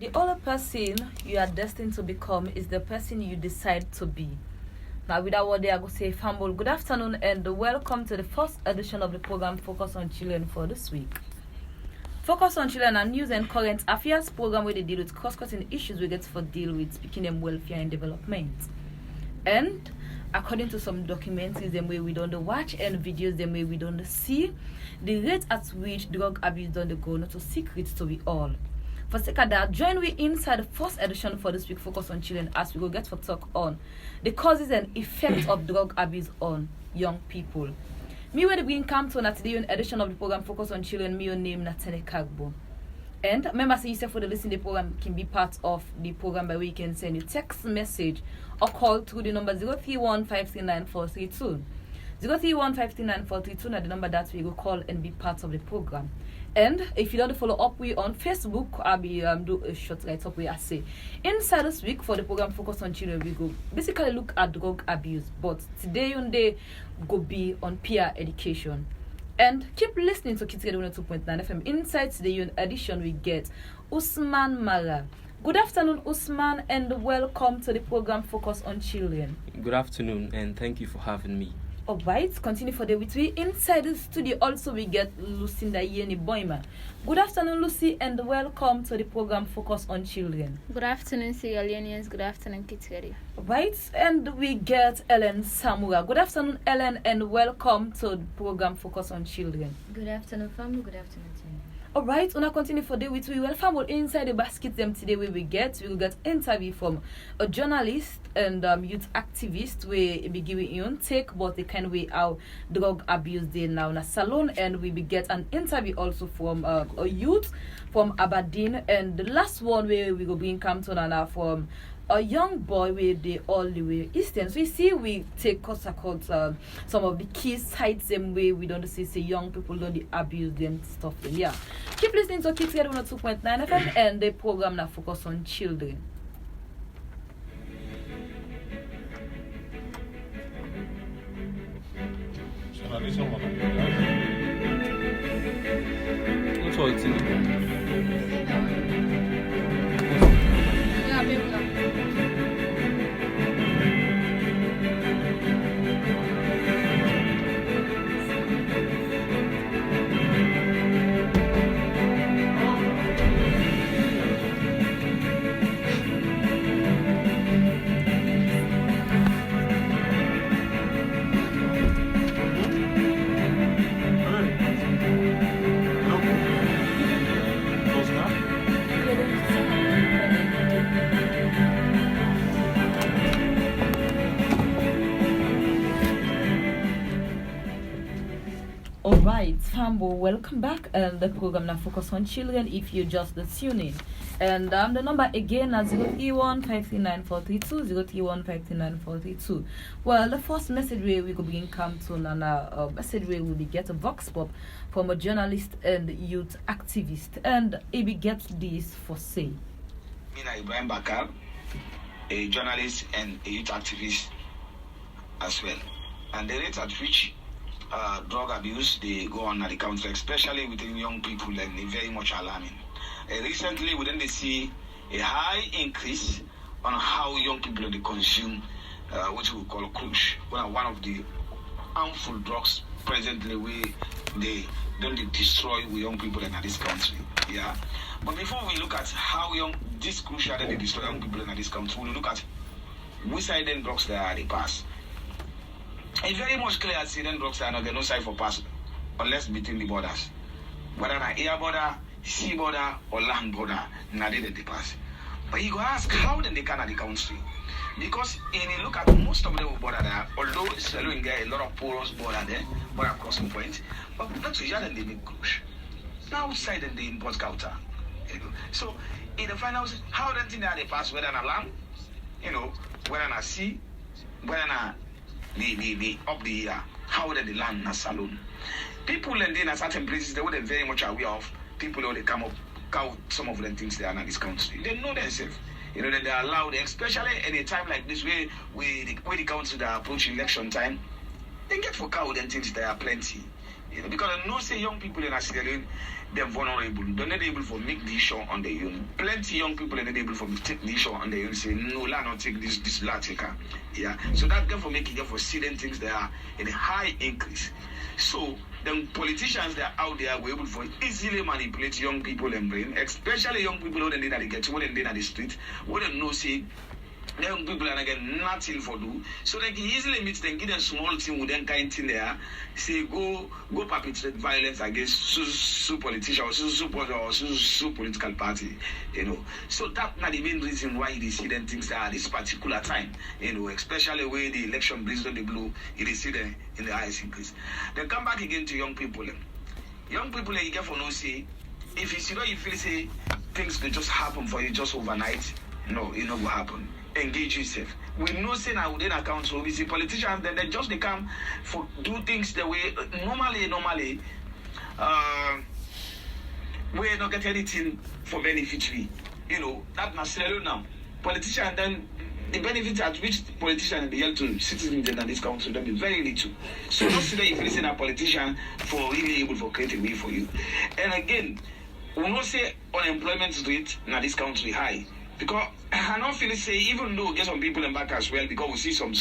The other person you are destined to become is the person you decide to be. Now, without what I go say, Fumble, good afternoon and welcome to the first edition of the program Focus on Children for this week. Focus on Children and news and current affairs program where they deal with cross-cutting issues we get for deal with speaking them welfare and development. And according to some documentaries, them way we don't watch and videos them way we don't see, the rate at which drug abuse don't go not a secret to we all. For sake of that, join we inside the first edition for this week Focus on Children as we go get for talk on the causes and effects of drug abuse on young people. Me will bring come to today edition of the program Focus on Children, me your name Natane Kagbo. And remember, say yourself for the listen the program can be part of the program by where you can send a text message or call through the number 031 539 031 now the number that we go call and be part of the program. And if you don't follow up we on Facebook, I'll be do a short write up where I say inside this week for the program Focus on Children we go basically look at drug abuse, but today on day go be on peer education. And keep listening to Kids Radio 2.9 FM. Inside today edition we get Usman Mara. Good afternoon, Usman, and welcome to the program Focus on Children. Good afternoon, and thank you for having me. Alright, continue for the with we. Inside the studio also we get Lucinda Yeni Boyma. Good afternoon, Lucy, and welcome to the program Focus on Children. Good afternoon, Sierra Leoneans. Good afternoon, Kids Radio. Right, and we get Ellen Samura. Good afternoon, Ellen, and welcome to the program Focus on Children. Good afternoon, family. Good afternoon, team. Alright, we'll continue for the with we. Well, family, inside the basket them today we will get interview from a journalist and youth activist we be giving you take about the kind way how drug abuse they now in a salon, and we will get an interview also from a youth from Aberdeen, and the last one where we go bring Campton and from a young boy where they all the way Eastern. So you see we take course some of the key sites same way we don't see young people don't abuse them stuff. Yeah. Keep listening to Kids Radio 2.9 FM and the program now Focus on Children. Alright, Fambo, welcome back. And the program now Focus on Children if you just tuning in. And the number again is 031 539 Well, the first message where we could begin come to and message where we will get a vox pop from a journalist and youth activist. And he will get this for say. Mina Ibrahim Bakar, a journalist and a youth activist as well. And the rate at which drug abuse they go on at the country, especially within young people, and they're very much alarming. Recently, we didn't see a high increase on how young people they consume what we call kush, one of the harmful drugs presently they don't destroy young people in this country. Yeah. But before we look at how this crucial that they destroy young people in this country, we'll look at which side then drugs they are they pass. It's very much clear that certain drugs are not no side for pass unless between the borders. Whether an air border, sea border, or land border, now they pass. But you go ask how then they can at the country. Because in you look at most of them border there, although it's allowing there a lot of porous border there, border crossing points, but not to than they make cruise. Now outside then they import counter. So in the finals, how then thing they pass whether on a land, whether on a sea, whether on a the up the how they land in a saloon. People and in a certain places they were very much aware of people who they come up count some of the things they are in this country. They know themselves. That they are allowed, especially at a time like this where the country that approach election time, they get for cow and things there are plenty. You know, because I know say young people in Sierra Leone, they're vulnerable. They're not able to make decision on their own. Plenty young people are not able to take decision on their own. Say no, la not take this la take. Yeah. So that therefore make it for seeing things that are in a high increase. So then politicians that are out there were able to easily manipulate young people and brain, especially young people who then they get when they in the street, who they know say young people and again nothing for do. So they can easily meet them, give them small thing with them kind thing there, say go perpetrate violence against so politician or so political party, you know. So that's not the main reason why they see them things at this particular time, you know, especially where the election breeze on the blue, you see them in the highest increase. Then come back again to young people. Young people you get for no say, if you see you feel say things will just happen for you just overnight, no, it not will happen. Engage yourself. We know say now within accounts, so we see politicians then they just they come for do things the way normally we not get anything for benefit we. You know, that necessarily now. Politicians then the benefits at which politicians be held to citizens in this country will be very little. So not say if you listen a politician for really able to create a way for you. And again, we not say unemployment rate in this country high. Because I don't feel say even though we get some people in back as well, because we see some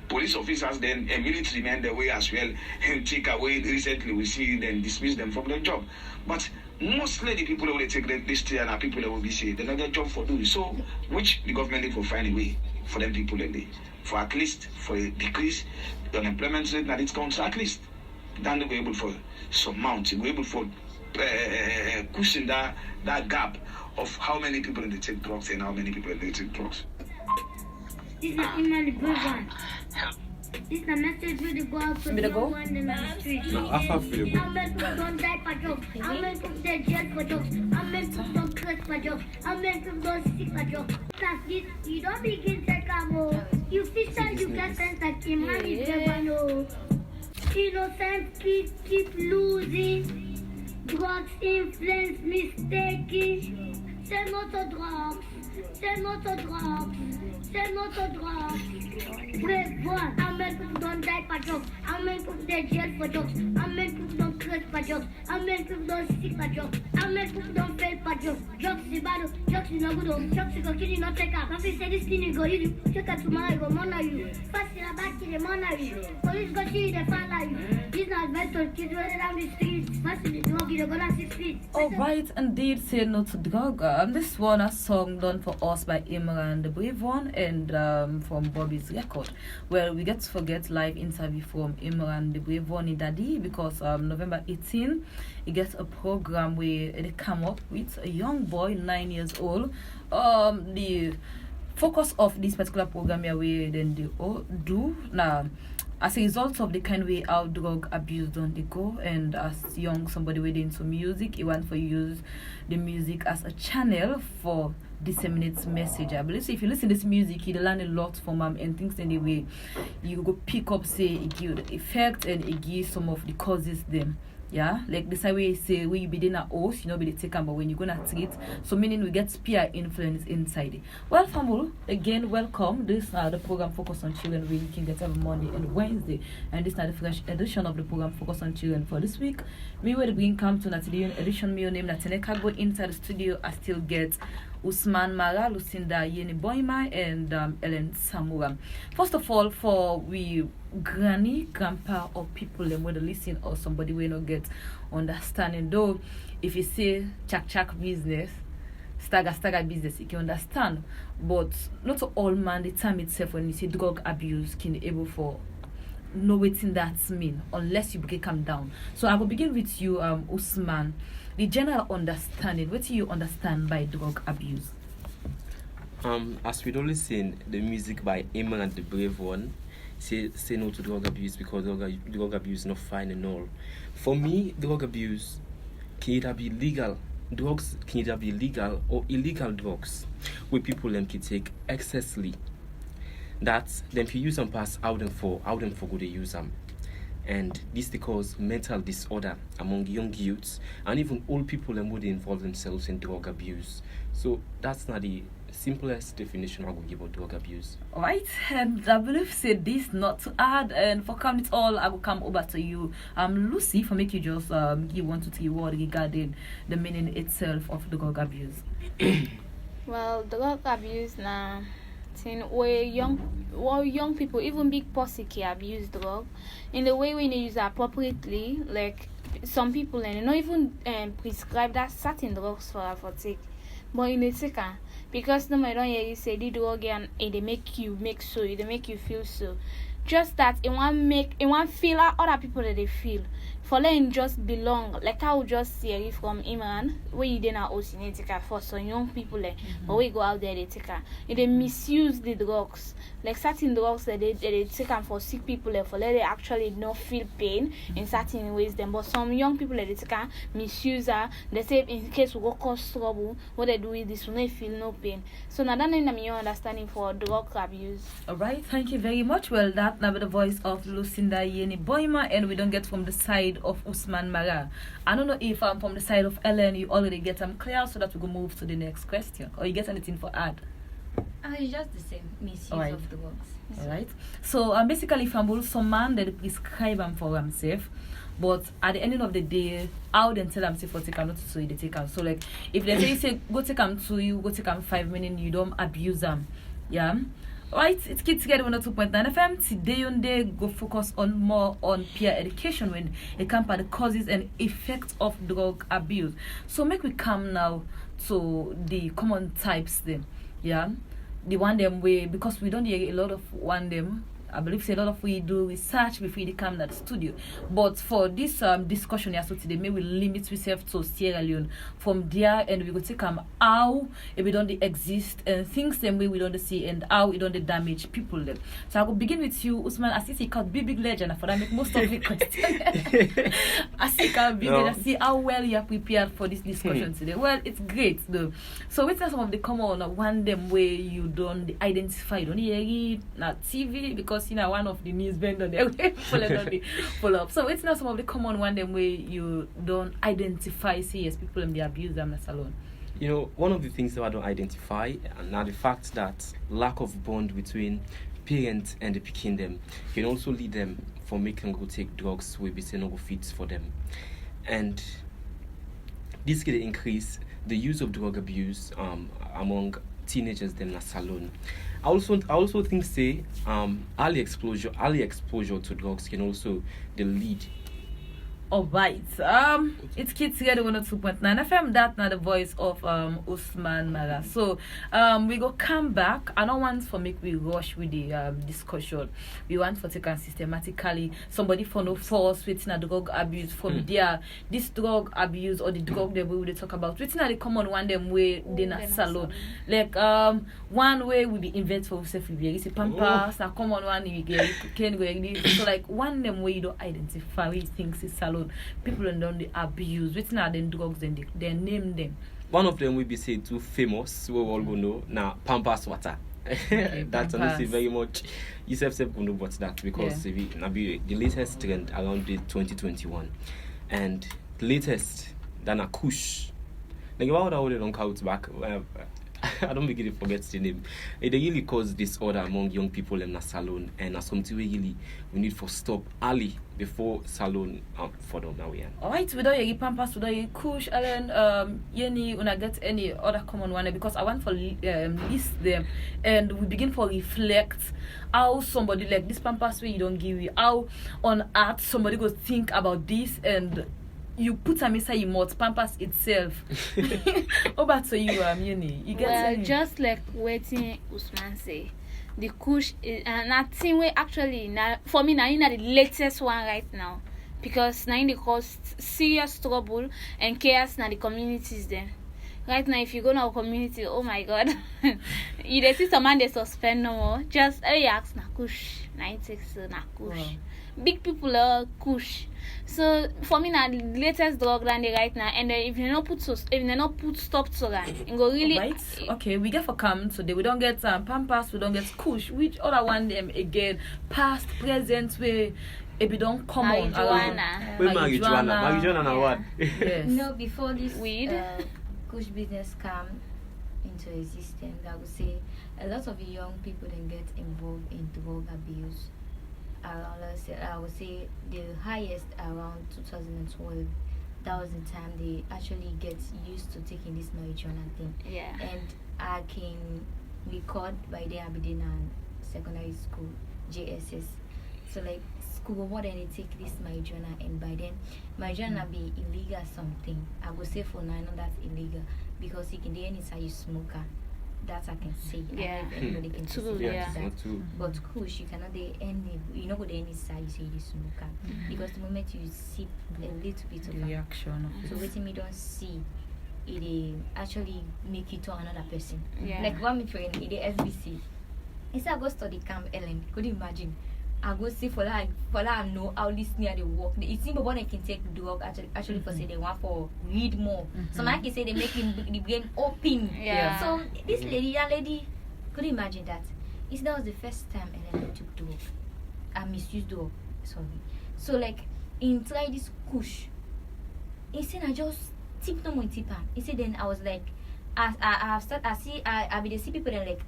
police officers then and military men the way as well and take away recently we see them dismiss them from their job. But mostly the people who will take this year are people that will be say they don't get job for doing so, which the government will find a way for them people and they for at least for a decrease the unemployment rate in this country at least. Then they'll be able for some mount, we're able for cushion that gap of how many people they take drugs and how many people they take drugs. This is not email the good one. This is a message with the go out to the one in the street. I feel How many people don't die for drugs? How many people they jail for drugs? How many people don't curse for drugs? How many people don't sick for drugs? That's this. You don't begin to come. You feel that you get sense like a man is never know. Innocent kids keep losing. Drugs influence mistaking. C'est notre drogue, c'est notre drogue, c'est notre drogue. Brave one, how many people don't die for drugs? How many people they jail for drugs? How many people don't curse for drugs? How many people don't sick for drugs? How many people don't fail for drugs? Drugs is bad, drugs is not good, drugs is going to not take out. Nothing say this thing is going to take out tomorrow, it will murder you. First in a back, it will murder you. Police go see you, they follow you. This not better, kids running down the streets. First in the drug, they're going to 6 feet. Alright, indeed, say no to drug. This one a song done for us by Imran the Brave One and from Bobby's record. Well, we get to forget live interview from Imran the Brave One in Daddy because November 18, he gets a program where they come up with a young boy, 9 years old. The focus of this particular program here where then they all do now. As a result of the kind way how drug abuse don't they go, and as young somebody waiting into music, he want to use the music as a channel for disseminates message. I believe so if you listen to this music, you learn a lot from and things in the way you go pick up say it give the effect and it gives some of the causes them. Yeah, like this way say when you be in a house, you know, be the taken, but when you're gonna treat, so meaning we get peer influence inside it. Well, family, again, welcome. This the program Focus on Children, where you can get every Monday and Wednesday, and this is the fresh edition of the program Focus on Children for this week. Me will bring come to Natalian edition. Me name Nataneka go inside the studio. I still get Usman Mara, Lucinda Yeni Boima, and Ellen Samura. First of all, for we granny, grandpa, or people them whether listen or somebody will not get understanding. Though, if you say chak business, stagger business, you can understand. But not all man the time itself when you say drug abuse can be able for know what that mean unless you calm down. So I will begin with you, Usman. The general understanding, what do you understand by drug abuse? As we'd only seen the music by Imran the Brave One, say no to drug abuse because drug abuse is not fine and all. For me, drug abuse can either be legal. Drugs can either be legal or illegal drugs, where people them can take excessively. That them can use them pass out and for good they use them. and this they cause mental disorder among young youths and even old people and would involve themselves in drug abuse. So that's not the simplest definition I would give of drug abuse. Right, and I believe said this not to add, and for coming it all, I will come over to you, Lucy, for make you just give 1 to 3 words regarding the meaning itself of drug abuse. Well, drug abuse now, thing where young people, even big pussy can abuse drug in the way when you use it appropriately. Like some people and not even prescribe that certain drugs for take, but in the second. Because no matter you say the drug and they make you they make you feel so. Just that it want feel how other people that they feel. For them just belong. Like I would just see it from Iman, where you didn't take for some young people but we go out there they take her. They misuse the drugs. Like certain drugs that they take them for sick people for let they actually not feel pain in certain ways them. But some young people that they take her misuse her, they say in case we go cause trouble, what they do is this will not feel no pain. So now that is your understanding for drug abuse. Alright, thank you very much. Well, that now the voice of Lucinda Yeni Boima, and we don't get from the side of Usman Mara. I don't know if from the side of Ellen you already get them clear so that we can move to the next question, or you get anything for add. It's just the same misuse of the drugs. Alright, so basically from some man that prescribe them for himself, but at the end of the day, how they tell them say for take them not so they take them. So like if they say go take them to you, go take them 5 minutes, you don't abuse them. Yeah. Right, it's Kids Together 102.9 FM. Today on day go focus on more on peer education when it comes to the causes and effects of drug abuse. So make we come now to the common types them. Yeah. The one them way because we don't hear a lot of one them. I believe say a lot of we do research before they come to the studio. But for this discussion here, so today, maybe we limit ourselves to Sierra Leone. From there, and we go take how if we don't exist and things same way we don't see and how we don't damage people them. So I will begin with you, Usman. I see you called big legend. For that make most of the question. I see you big legend. I see how well you are prepared for this discussion today. Well, it's great though. So what's some of the common one them way you don't identify, you don't hear it, not TV because one of the news vendor there pull up. So it's not some of the common one them way you don't identify serious people and they abuse them as alone. One of the things that I don't identify now the fact that lack of bond between parents and the pikin them can also lead them for making go take drugs will be say no go fit for them. And this can increase the use of drug abuse among teenagers them na salon. I also think say early exposure to drugs can also the lead. Alright. It's Kids Together 102.9 FM. That's not the voice of Usman Mara. So we go come back. I don't want for make we rush with the discussion. We want for take systematically somebody for no force within a drug abuse from there. This drug abuse or the drug that we will talk about. Within the common one them way they not salon. Like one way we be invent for self we it's a pampas, a common one we get can go so like one them way you don't identify we things is salon. People don't they abuse. Written are them drugs and they name them. One of them will be said too famous. We all go know now. Pampas water. That's honestly very much. You self know about that because the latest trend around the 2021 and the latest than a kush. Like why would I don't count back? I don't begin to forget the name. It really cause disorder among young people in the salon and something really we need for stop early before salon for them now. Alright, without your pampas, without your kush, Alan, Yeni, when I get any other common one because I want for list them and we begin for reflect how somebody like this pampas way you don't give you how on earth somebody go think about this and you put them inside your mouth, pampas itself. Over to you, Yeni. You get well, just like waiting Usman say, the kush is nothing way actually now for me now the latest one right now because now they cause serious trouble and chaos in the communities then. Right now if you go to our community, oh my god, you see someone they suspend no more. Just ask na kush, 96 na kush. Wow. Big people are kush. So for me now the latest drug than they right now and if they not put stop to that it go really right. Okay, we get for come today. We don't get pampas, we don't get kush. Which other one them again? Past, present way if you don't come on Marijuana. Wait, marijuana na what? Yes. No, before this Weed? Kush business come into existence, I would say a lot of young people then get involved in drug abuse. I would say the highest around 2012. That was the time they actually get used to taking this marijuana thing. Yeah. And I can record by then I've been in secondary school, JSS. So like school more than they take this marijuana, and by then marijuana be illegal something. I would say for now I know that's illegal because you can do inside you smoker. That I can say. Yeah. I don't know if anybody can True, testify yeah. to that. Not too. But kush, you cannot do any. You know, go there inside you say you smoker because the moment you see a little bit The of a reaction of so it. waiting me don't see it dey actually make you to another person. Yeah. Like one my friend, it dey FBC. He said I go study camp Ellen. Could you imagine? I go see for that I know how this near the work. It seems one can take drug actually for say they want for read more. So I can say they make the brain open. Yeah. So this that lady, could you imagine that? It's that was the first time Ellen took drug. I misused drug. Sorry. So like in try this kush. He said I just tip no more tip am. He said then I was like I have start I be the see people then like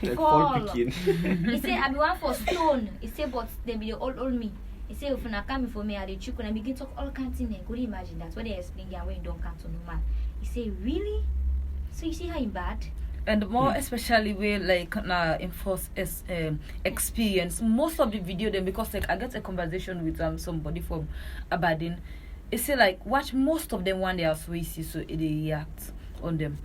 Like fall. fall picking. He said I be one for stone. He said but they be the old me. He said if you come for me I dey chook and I begin talk all kinds of things. Could you imagine that? When they explain yeah when you don't come to normal. He said really? So you see how in bad? And more especially where like in first experience most of the video then because like I get a conversation with somebody from Aberdeen. It's say like watch most of them one day as we see so they react on them.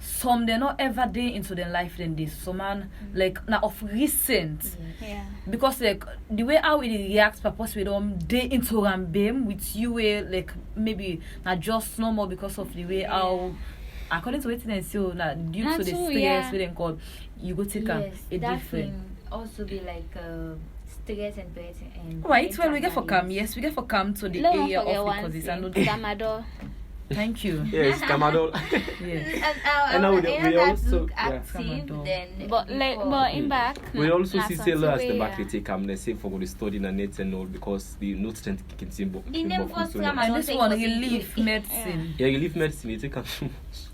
Some they're not ever day into their life than this. So man like now of recent Yeah. because like the way how it reacts purpose we don't day into rambam with you where like maybe not just normal because of the way how according to what they say now due Not to the true, stress yeah. we then call you go take Yes, a that different. thing also be like stress and pain and Right, well we get for mental come, yes, we get for come to the Don't area forget of one because it's thing. another. Tramadol. Thank you. Yes, Tramadol. Yes. And now we also- look yeah. active Tramadol. then But like before. but in back. We also na see something sailors the where, back they take they say for the study in the net and all because the notes tend to kick in The name first Tramadol. And this say one for the- relief medicine. Yeah, you leave medicine, you take them.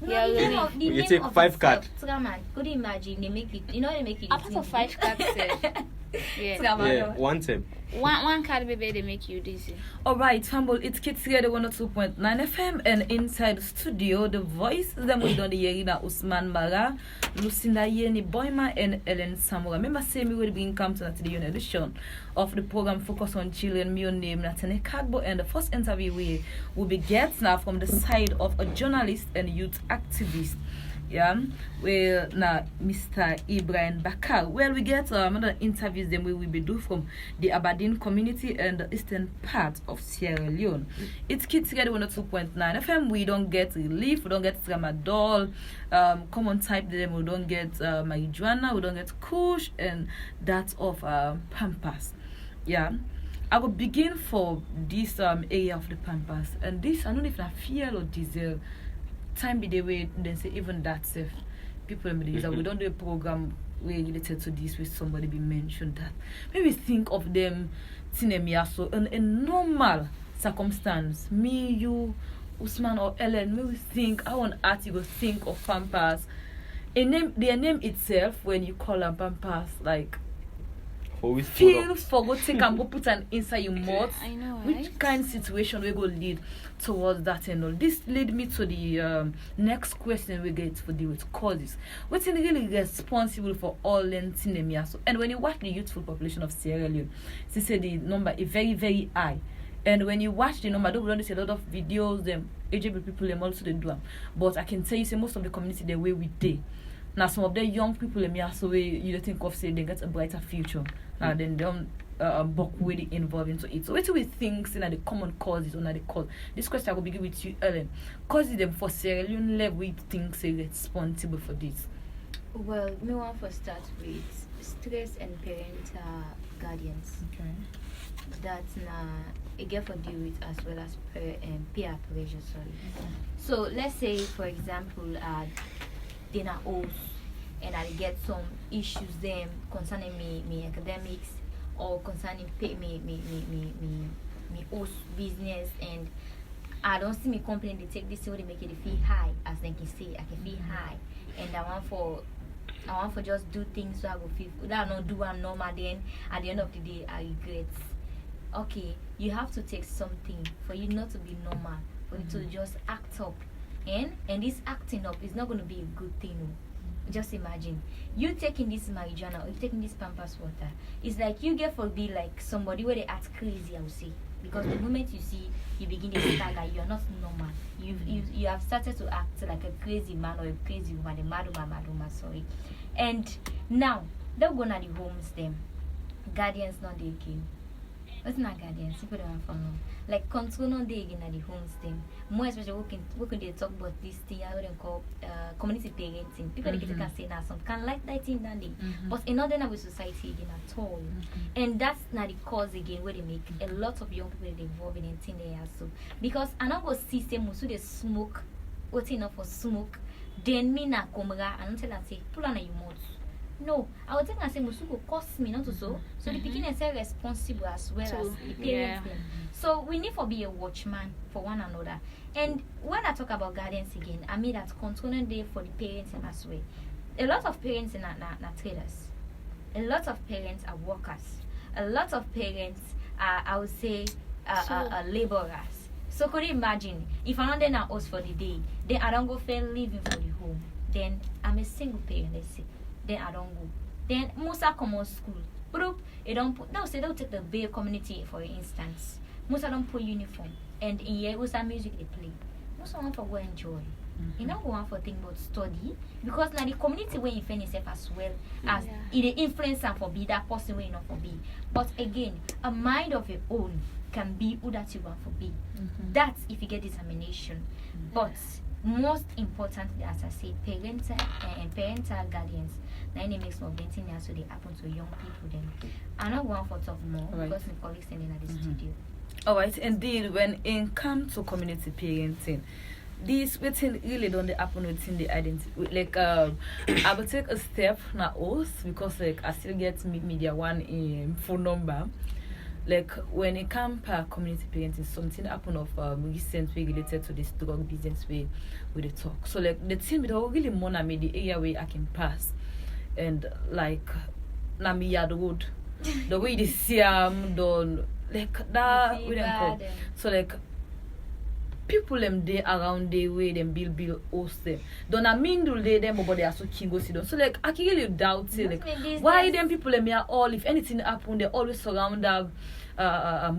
No, Yeah, the really. name of the You name take of 5 itself, card. Tramadol. Could you imagine they make it? You know they make it. Apart from 5 cards, yeah. Yeah, one time. One card baby they make you dizzy. Alright, Fumble, it's Kids Radio 102.9 FM and inside the studio, the voice them we done the Yerina Usman Mara, Lucinda Yeni Boyma and Ellen Samura. Remember say me will be in come to the edition of the program Focus on Children, me on name Natane Kagbo, and the first interview we will be get now from the side of a journalist and youth activist. Yeah, well now Mr. Ibrahim Bakar. Well, we get another interviews them we will be do from the Aberdeen community and the eastern part of Sierra Leone. It's Kids Radio 102.9 FM. We don't get relief, we don't get Tramadol, common type them, we don't get marijuana, we don't get kush and that of pampas. Yeah. I will begin for this area of the pampas and this I don't know if I fuel or diesel. Time be the way then say even that safe people we don't do a program related to this with somebody be mentioned that maybe think of them cinemia so in a normal circumstance me you Usman or Ellen maybe think I want art you go think of pampas their name itself when you call them pampas like Always feel for go take and go put an inside your mouth. I know, right? Which kind of situation we go lead towards that and all. This lead me to the next question we get for the with causes. What's really responsible for all leukemia? So, and when you watch the youthful population of Sierra Leone, they say the number is very, very high. And when you watch the number, don't see a lot of videos, them AJB people them also they do them. But I can tell you say most of the community the way we did. Now some of the young people in so way you think of say they get a brighter future. Now then don't buck really involved into it. So what do we think say the common causes or the cause? This question I will begin with you, Ellen. Causes them for Sierra Leone level we think say responsible for this. Well, me want to start with stress and parental guardians. Okay. That's a get for deal with as well as peer pressure. Sorry. So let's say for example, they not old and I get some issues them concerning me academics or concerning pay me host business, and I don't see me complain. They take this so they make it feel high, as they can say I can feel high, and I want for just do things so I go feel that I not do one normal. Then at the end of the day I regret. Okay, you have to take something for you not to be normal, for you to just act up, and this acting up is not going to be a good thing. Just imagine you taking this marijuana or you taking this Pampers water. It's like you get for be like somebody where they act crazy, I would say, because the moment you see you begin to stagger, you are not normal. You have started to act like a crazy man or a crazy woman, a mad woman, sorry. And now they're going to the homes them. Guardians not they again. What's not guardians? People don't have fun. Like control not they again at the homes them. More especially we can they talk about this thing I would call community parenting. People can say now some can like that thing that they, but in not then with society again at all. And that's not the cause again where they make a lot of young people involved in anything they are so, because I not go see them so they smoke, what's enough for smoke, then me na komra and until I say pull on your mouth. No, I would think I say Musuko cost me not to so the beginning is responsible as well as the parents. So we need to be a watchman for one another. And when I talk about guardians again, I mean that controlling day for the parents and as well. A lot of parents are not traders. A lot of parents are workers. A lot of parents are, I would say, laborers. So could you imagine if I'm not there now house for the day, then I don't go for living for the home. Then I'm a single parent, let's say. Then I don't go. Then Musa come on school. But they'll take the Bay community for instance. Musa don't put uniform. And in here Musa music they play. Musa want for go enjoy. You don't want for thing about study. Because now the community will influence itself as well as it influence and for be that person will not for be. But again, a mind of your own can be who that you want for be. That's if you get determination. But most importantly, as I say, parental guardians. Now it makes more venting so they happen to young people. Then I don't want for talk more because my colleagues standing at the studio. Alright, indeed, when it comes to community parenting, this within really don't happen within the identity. Like I will take a step now oath because like I still get media one phone number. Like when it comes to community parenting, something happened of recent way related to this drug business way with the talk. So like the thing with really more me the area where I can pass, and like na me yard road, the way they see done like that with them. So like people them there around the way them build host them. Don't I mingle them but they are so king go see them. So like I can really doubt it. Like why them people them here all if anything happen they always surround them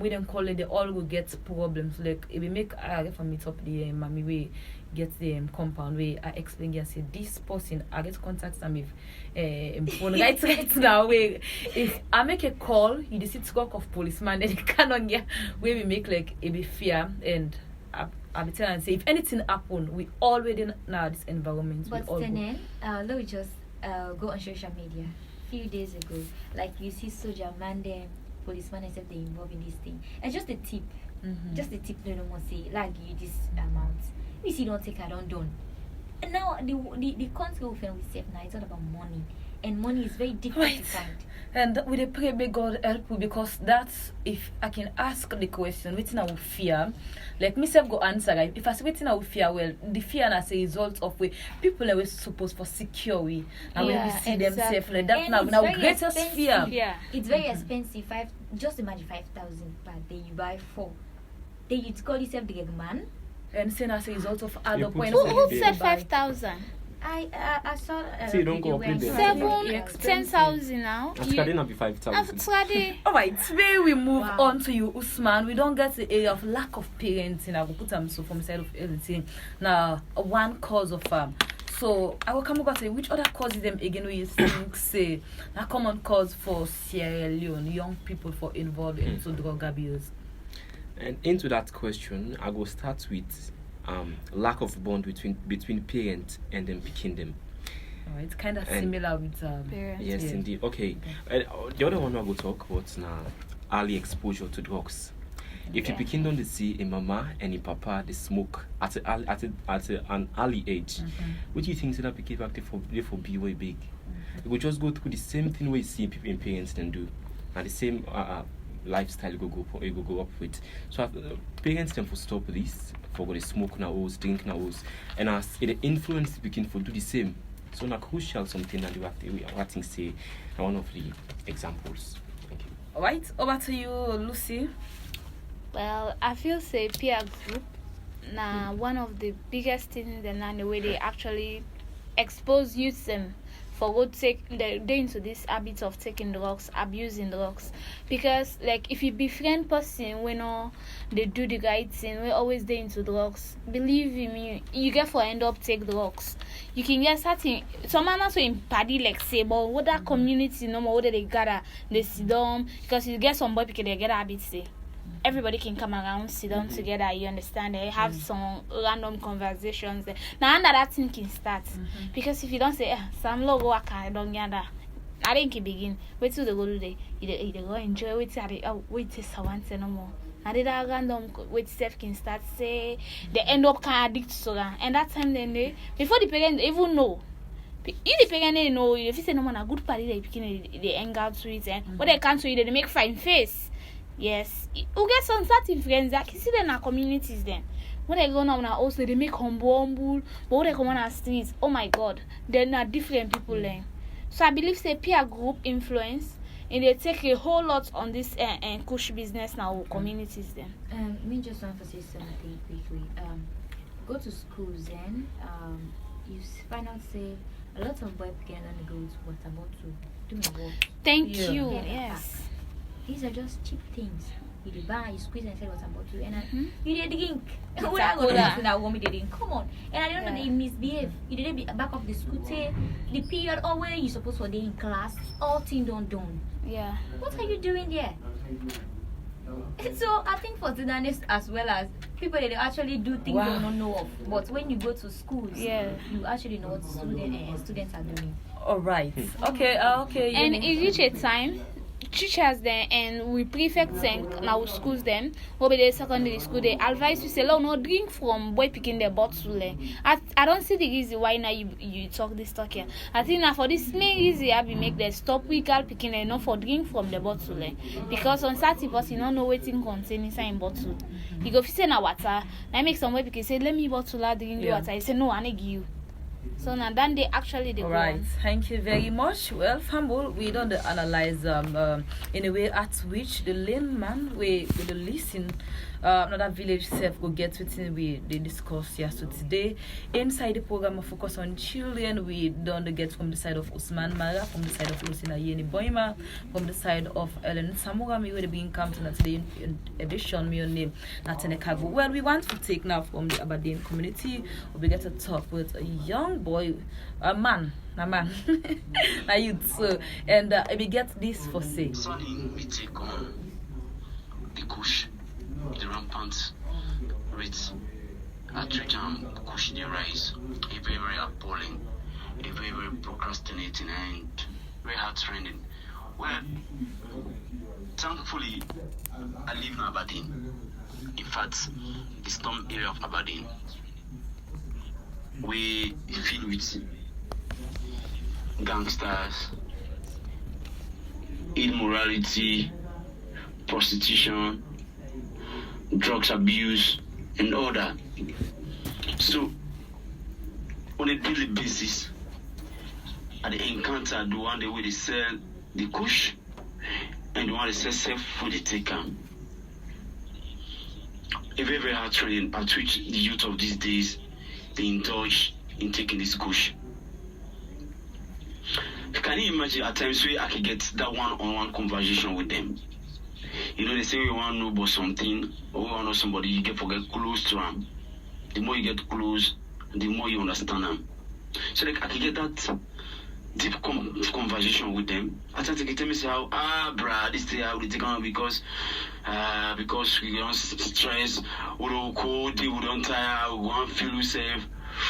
with them call it they all will get problems. Like if we make I for meet up the mommy way get the compound way I explain and say this person I get contact them with phone right now way if I make a call you the city of policeman then they cannot get where we make like a be fear and I be telling and say if anything happen we already know this environment. But then let me just go on social media. Few days ago, like you see soldier man there, policeman except they involved in this thing. And just a tip. Just a tip no more say like you this amount. We see don't take I don't done. And now the country we save now it's all about money. And money is very difficult to find. And we dey pray may God help you because that's if I can ask the question, waiting I will fear. Like myself go answer right. If I say waiting I will fear, well, the fear as a result of way people are supposed for secure way. And when we see themselves like that and now greatest fear. Yeah. It's very expensive. Just imagine 5,000 per day you buy 4. Then you call yourself the big man. And saying as a result of other point. Who said 5,000? I saw See, don't go video there. 10,000 now. It's not be 5,000. Alright, today we move on to you, Usman. We don't get the area of lack of parenting. I will put them so from side of everything. Now, one cause of so I will come over to say which other causes them again we think say a common cause for Sierra Leone young people for involved into drug abuse. And into that question, I will start with lack of bond between parents and them picking them. Oh, it's kind of similar with parents. Yes, indeed. Okay. And the other one I will talk about now early exposure to drugs. If you begin to see a mama and a papa they smoke at an early age, what do you think that became active for be way big? It will just go through the same thing we see people in parents then do. and the same lifestyle you go up with. So parents them for stop this, for the smoke now, drink now, and as it influence begin for do the same. So now crucial something that we are say one of the examples. Thank you. All right, over to you, Lucy. Well, I feel say peer group now one of the biggest things in the way they actually expose youth them for what they're into this habit of taking drugs, abusing drugs. Because like if you befriend person when they do the right thing, we always they into drugs. Believe me, you get for end up take drugs. You can get certain some man also in party like say, but what that community no more what they gather, they sit down because you get some boy because they get habit say. Everybody can come around, sit down together, you understand? They have some random conversations. Now, under that thing can start. Because if you don't say, some logo, I don't get that. I think it begin. Wait till they go to the, you go enjoy, wait till someone say no more. And then that random, wait, Steph can start, say, they end up kind of addicted to that. And that time, then before the parents even know, if the parents know, if you say no man, a good party, they hang out to it, and what they can't do, they make fine face. Yes, we get some certain friends that can see them in our communities then. When they go now also they make humble, but when they come on our streets, oh my god, they're not different people then. So I believe say peer group influence and they take a whole lot on this kush business now communities then. Me just want to say something quickly. Go to schools then, you find out say a lot of boys can only go to what about to do my work. Thank you. Yeah. Yes. These are just cheap things. You buy, you squeeze and say what I'm about to, and you did drink. It's When a I go cola. to that woman, they didn't come on. And I don't know they misbehave. You didn't be back of the scooter, the period or where you supposed to be in class, all things done. Yeah. What are you doing there? So I think for Sudanese as well as people they actually do things they don't know of. But when you go to schools, you actually know what students are doing. All right. Okay. And it reach a time teachers then and we prefects and now schools them will be the secondary school they advise you say no drink from boy picking the bottle. I don't see the reason why now you talk this talk here. I think now for this main reason I be make them stop we girl picking enough for drink from the bottle because on certain person you don't know what thing contain inside bottle. You go say na water I make some boy because say let me bottle drink the water. I say no I need give you. So now then they actually they all go right, on. thank you very much. Well, Fumble, we don't analyze in a way at which the layman we the listen another village self go get within we they discuss yes. So today inside the program of focus on children, we don't get from the side of Usman Mara, from the side of Lucina Yeni Boima, from the side of Ellen Samura. Me will be in Campton today in edition me name Natanekago. Well, we want to take now from the Aberdeen community. We get to talk with a young boy, a man, a youth. So, and we get this for say. Concerning we take on the kush, the rampant rates at which kush they rise, a very, very appalling, a very, very procrastinating and very hard trending. Well, thankfully, I live in Aberdeen. In fact, the slum area of Aberdeen. We filled with gangsters, immorality, prostitution, drugs abuse, and all that. So, on a daily basis, at the encounter, the one the way they sell the kush, and the one they sell self-food they take on. A very, very hard training at which the youth of these days they indulge in taking this kush. Can you imagine at times where I can get that one-on-one conversation with them? You know, they say we want to know about something or we want to know somebody, you get close to them. The more you get close, the more you understand them. So like I can get that deep conversation with them. I try to get them and say, bruh, this thing how they take on because we don't stress, we don't cold, we don't tire, we want to feel safe,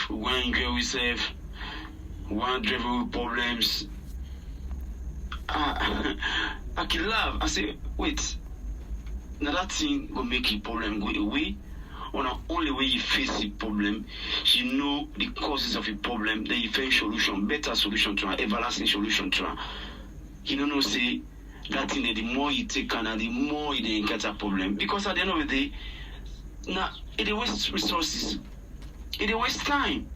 we want to enjoy ourselves, we want to drive with problems. I can laugh. I say, wait, now that thing will make your problem go away. Or the only way you face the problem, you know the causes of the problem, then you find solution, better solution to an everlasting solution to an. You don't know, say, that thing, the more you take and the more you get a problem. Because at the end of the day, now it wastes resources, it wastes time.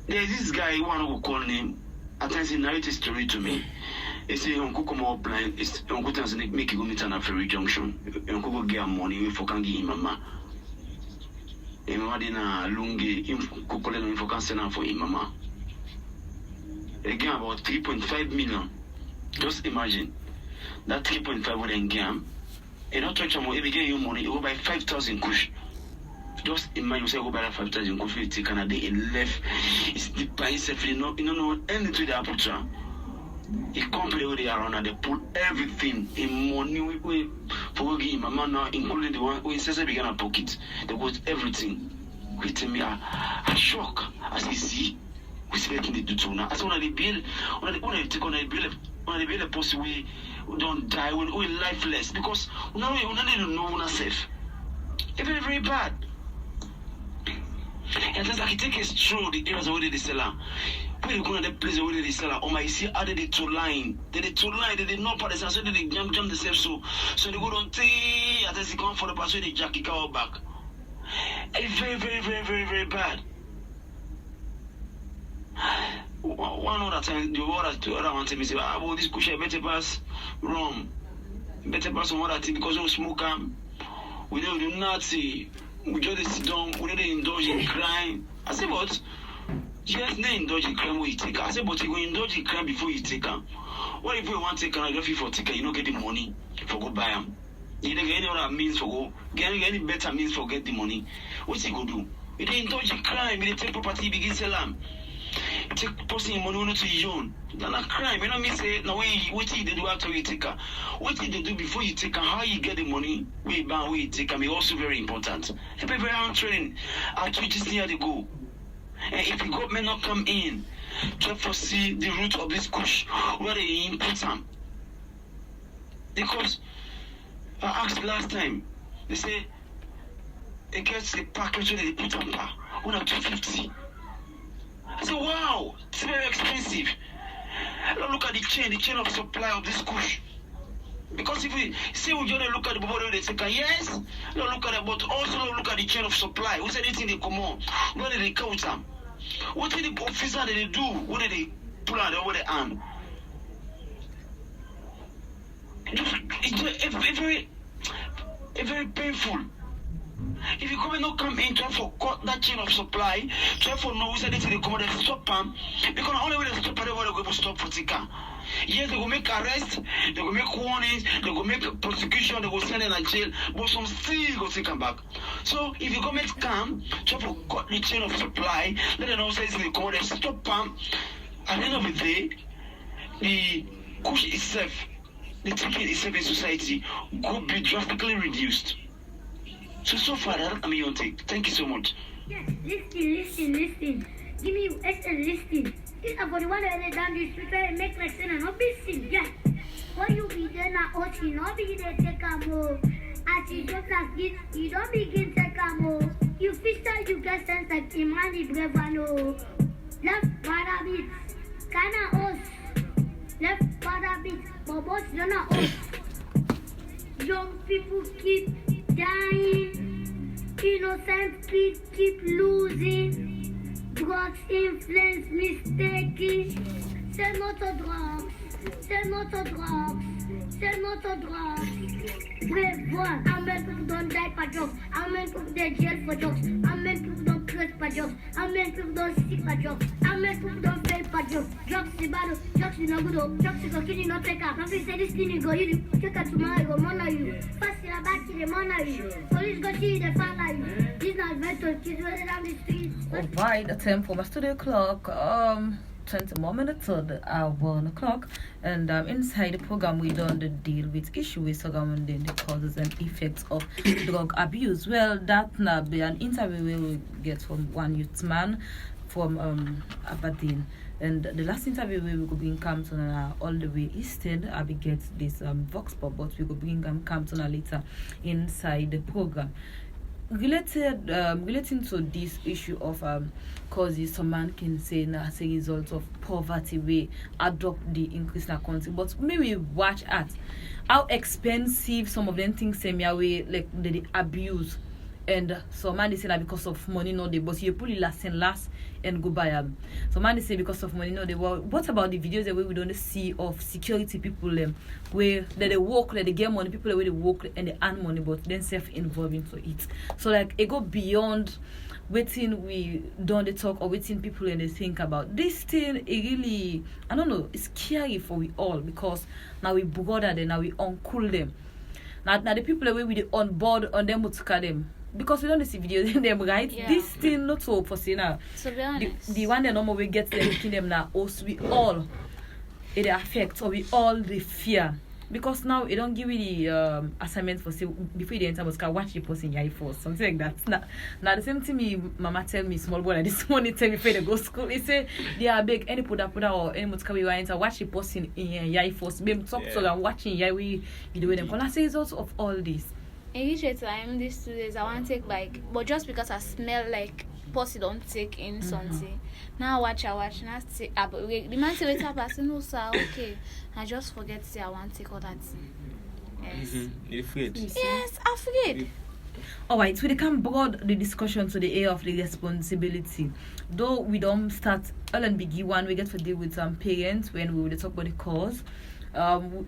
There's this guy, one who call him, at times he narrates a story to me. He say, Uncle come up blind, Uncle Tanzania make you go meet an Ferry Junction. Uncle go get money if you can give him mama. And mama dina lungi, Uncle collect him for can send for him mama. Again about 3.5 million. Just imagine that 3.5 would engage. And not touch him, if you get your money, you go buy 5,000 kush. Just imagine you say go buy 5,000 kush, you take another day and left. It's the price of you know anything that happens to he company where they are on and they put everything in money we for give mama now, including the one who says they began a pocket. They got everything. We tell me a shock as we see we expecting the do to now. As one of the bill, one of the take on the bill, one of the bill post we don't die when we lifeless because now we don't need to know one safe. It's very, very bad. And just like it take us through the areas where they sell. When you go to the place where they sell, or my see added the two line. They did two line, they did not part so they jump themselves so they go on tea as they come for the person they jack cow back. It's very, very, very, very, very bad. One other time the other one tell me say, well, this cushion better pass rum. Better pass some other thing because we smoke we don't do nothing. We just sit down, we don't indulge in crime. I say what? Yes, they indulge in crime when you take her. I said, but you go indulge in crime before you take her. What if you want to take her, you for take her, you don't get the money for go buy them? You don't get any other means for go, get any better means for get the money. What's he go do? You don't indulge in crime, you take property, you begin sell them. You take person money only to your own. That's not crime. You know me say, no way, what did they do after you take her? What did they do before you take her? How you get the money? Where you buy, where you take her, is also very important. It's very hard training. I'll just see how they go. And if the government not come in to foresee the root of this kush, where they input them. Because I asked last time, they say it gets a package where they put on par, 250. I said, wow, it's very expensive. Now look at the chain of supply of this kush. Because if we say we just look at the body they say, yes, no look at it, but also look at the chain of supply. Who's anything they come on? What did they count them? What did the officer they do? What did they pull out over the arm? It's very painful. If you come and not come in, try for cut that chain of supply, try for no who's anything they come and stop them. Because the only way they stop them, they go to stop for Tika. Yes, they will make arrest, they will make warnings, they will make prosecution, they will send them to jail, but some still go take them back. So if the government come, try to cut the chain of supply, let them know say they come and stop them. At the end of the day, the kush itself, the ticket itself in society could be drastically reduced. So far, that's my own take. Thank you so much. Yes, listen. Give me listen. It's about the one that they down the street where make like saying and not be seen. Yes. When you be there now, Ochi, not be there take a more. As you just like this, you don't begin take a more. You fish out, you get sense like Imani Brevano. Left para beats. Kana os. Left para beats. But boss don't know us. Young people keep dying. Innocent kids keep losing. Drugs influence mistaking. C'est notre drogue. Brave, how many people don't die for drugs? How many people they jail for drugs? How many people don't curse for drugs? How many people don't sick for drugs? How many people don't fail for drugs? Drugs is bad, drugs is not good, drugs is okay, not take up. If you say this thing you go, you take out tomorrow, go murder you. First in a back, they murder you. Police go see you, they follow you. This is not mental, kids running down the streets. Alright, the time for my studio clock. 20 more minutes to the hour 1 o'clock, and inside the program we don't deal with issues surrounding the causes and effects of drug abuse. Well, that now be an interview we will get from one youth man from Aberdeen, and the last interview we will bring Campton all the way eastern. I will get this vox pop, but we will bring Campton later inside the program. relating to this issue of causes, some man can say now as a result of poverty we adopt the increase in our country, but maybe watch at how expensive some of them things same way like they abuse. And some man they say that because of money no they, but you pull it last and go buy them. Some man they say because of money no they. Well, what about the videos that we don't see of security people where they work, that they get money, people where they work and they earn money, but then self-involved into it. So like it go beyond waiting we don't they talk or waiting people and they think about this thing. It really, I don't know, it's scary for we all because now we brother them, now we uncool them. Now the people away with the on board on them to them. Because we don't see videos in them, right? Yeah. This thing not so for say now. To be honest. The one that normally we get them making them now, also we all it affects or we all the fear. Because now it don't give you the assignment for say before you enter must watch the post in your force, something like that. Now the same thing me mama tell me small boy like this morning tell me before they go school. He say they are big any put or any must we enter watch the post in your force. Be talk to and watching your way video them. Because I say results of all this. In each time these 2 days I want to take like, but just because I smell like pussy don't take in something. Now watch now say the man say wait up I say no sir, okay. I just forget to say I want to take all that thing. Yes. You're afraid. Yes, I'm afraid. Alright, so they can broad the discussion to the area of the responsibility. Though we don't start LNBG one, we get to deal with some parents when we will talk about the cause.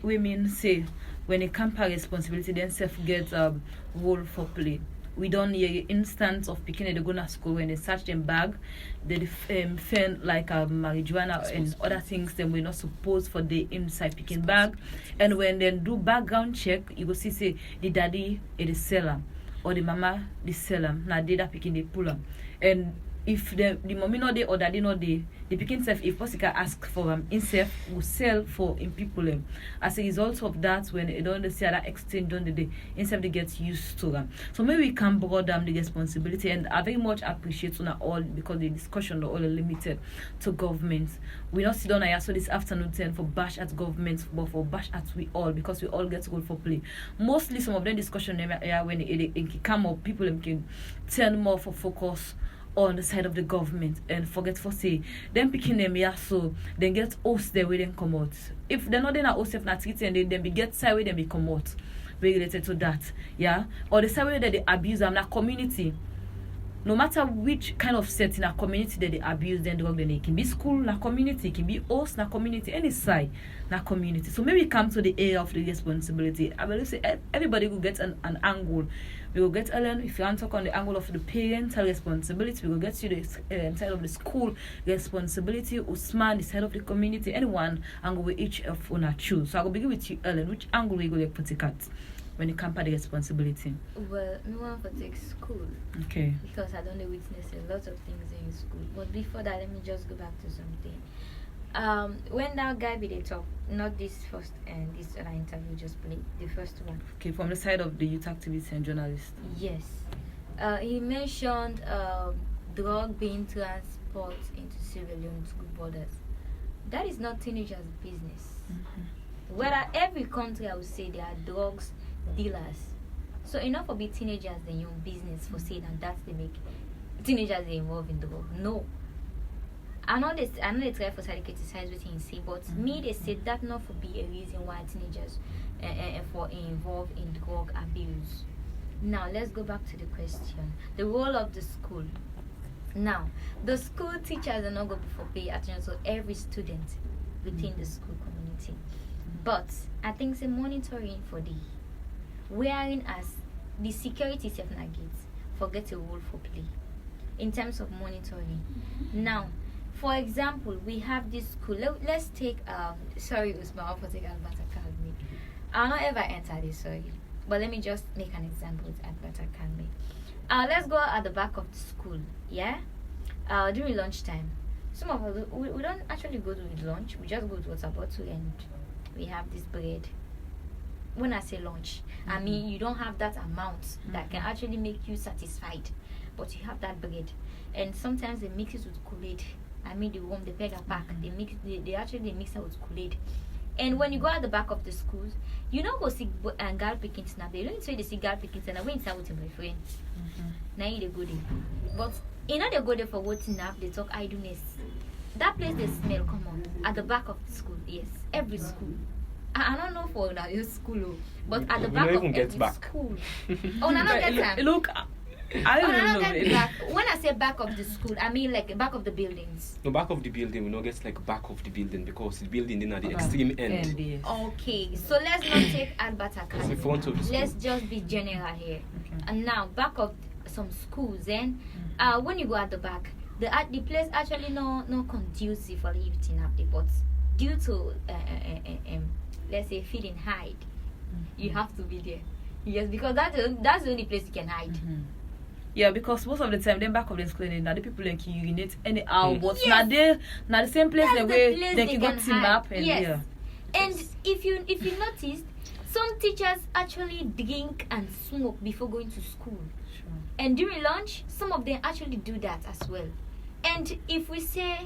Women say when it comes to responsibility, then self gets role for play. We don't hear instance of picking they go to school when they search them bag, they find like marijuana and other things then we're not supposed for the inside picking bag. And when they do background check, you will see say the daddy is the seller or the mama the seller. Now they that picking they pull them. And if the mommy not there or daddy not there, the picking self if possible ask for them himself will sell for in people as a result of that when they don't see that exchange on the day instead they get used to them. So maybe we can broaden them the responsibility, and I very much appreciate on all because the discussion are all limited to governments. We not sit down here so this afternoon 10 for bash at governments but for bash at we all because we all get to go for play. Mostly some of them discussion when it come up people can turn more for focus on the side of the government and forget for say them picking them here so then get host there where they come out. If they're not in a host if not treated and then be get side where they be come out related to that. Yeah. Or the side where that they abuse them that community. No matter which kind of setting a community that they abuse then drug then it can be school na community, it can be host na community, any side na community. So maybe come to the area of the responsibility. I believe say everybody will get an angle. We will get Ellen, if you want to talk on the angle of the parental responsibility, we will get you the side of the school responsibility, Usman, the side of the community, anyone angle we each of una choose. So I will begin with you, Ellen. Which angle we go like put it at when it comes to the responsibility? Well, me want to take school. Okay. Because I don't witness a lot of things in school. But before that, let me just go back to something. When that guy be the top, not this first and this other interview just played, the first one. Okay, from the side of the youth activists and journalists. Yes. He mentioned drug being transported into civilian school borders. That is not teenagers' business. Whereas every country, I would say, there are drugs dealers. So enough of be teenagers the young business for saying that's they make teenagers they involved in drug. No. I know they try for side criticize what he say, but me they said that not for be a reason why teenagers for involved in drug abuse. Now let's go back to the question. The role of the school. Now, the school teachers are not going to pay attention to every student within the school community. But I think the monitoring for the wherein as the security gates forget a role for play in terms of monitoring. Now, for example, we have this school. Let's take sorry Usman for taking Albert Academy. I'll not ever enter this, sorry. But let me just make an example with Albert Academy. Let's go at the back of the school, yeah? During lunchtime. Some of us we don't actually go to lunch, we just go to water bottle and we have this bread. When I say lunch, I mean you don't have that amount that can actually make you satisfied, but you have that bread, and sometimes they mix it with Kool-Aid. I mean the warm, the pega pack, they actually mix it with Kool-Aid. And when you go at the back of the schools, you don't go see girl picking snap. They don't say they see girl picking snap. When inside with your boyfriend, now you they go there. But you know they go there for what snap. They talk idleness. That place they smell. Come on, at the back of the school. Yes, every school. I don't know for that your school, but at the back of every school. Oh, no, not get time. Look, I don't know. Back. When I say back of the school, I mean like back of the buildings. No, back of the building, we don't get like back of the building because the building is at the extreme end. Yes. Okay, so let's not take Albert Academy. The front of the school. Let's just be general here. Okay. And now back of some schools, then when you go at the back, the place actually no conducive for lifting up the but due to let's say feed and hide, you have to be there. Yes, because that's the only place you can hide. Yeah, because most of the time, then back of the school, now the people like urinate anyhow, but now the same place That's where the place they can go team hide. up and yes. yeah. And if you noticed, some teachers actually drink and smoke before going to school. Sure. And during lunch, some of them actually do that as well. And if we say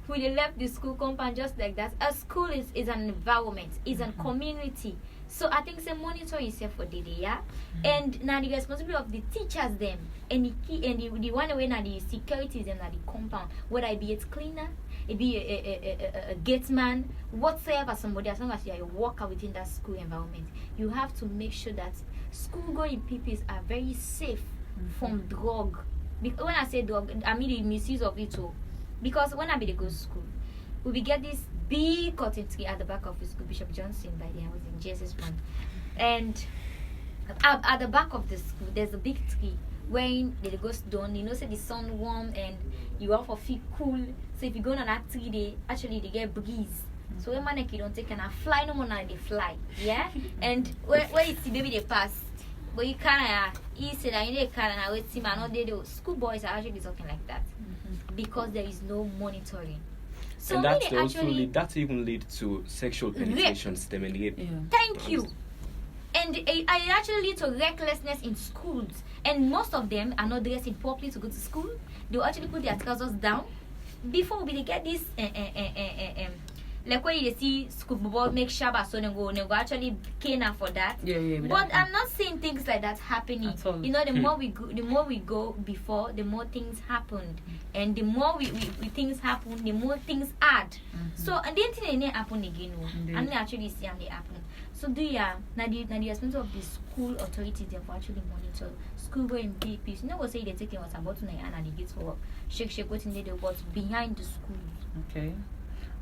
we left the school compound just like that, a school is an environment, is a community. So I think say monitor yourself for the day, yeah. And now the responsibility of the teachers them and the key and the one way now the securities and the compound, whether it be a cleaner, it be a gate man, whatsoever somebody, as long as you are a worker within that school environment, you have to make sure that school going pupils are very safe from drug. When I say drug, I mean the misuse of it all. Because when I be the go to school, we get this big cotton tree at the back of the school, Bishop Johnson by the house in JSS1. And at the back of the school, there's a big tree. When the goes down, you know, say the sun warm and you have to feel cool. So if you go on that tree, they get breeze. So when man you don't take and fly no more now they fly. Yeah? And where you see baby they pass. But you can't easy that you can't wait see man they do school boys are actually talking like that. Because there is no monitoring. So and that even lead to sexual penetration stem and rape. Yeah. Thank you. And it actually lead to recklessness in schools. And most of them are not dressing properly to go to school. They will actually put their trousers down. Before we get this like when you see school boy make shabba so they go actually cane for that. Yeah. But I'm not saying things like that happening. You know, the more we go before, the more things happened. And the more we things happen, the more things add. So and then thing happen again. And they actually see and they happen. So do ya now the responsibility of the school authorities they for actually monitor school going PPs. You know what say they taking what's about to and they get for shake what in the but behind the school. Okay.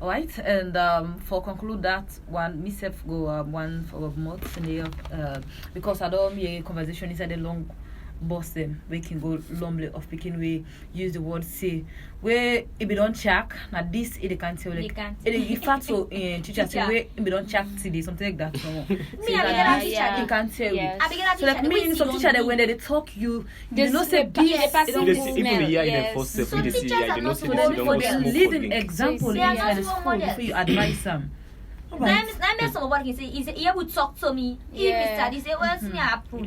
Alright, and for conclude that one, myself go one for months in the because I don't hear a conversation inside the long boss them we can go lonely of picking we use the word say where if you don't check now this it can't tell like it fact so teacher say where if you don't check today something like that so you can't tell so like me some teacher that when they talk you know say leading example in the school before you advise them. Right. I'm somebody can say, he would talk to me. If he say, well,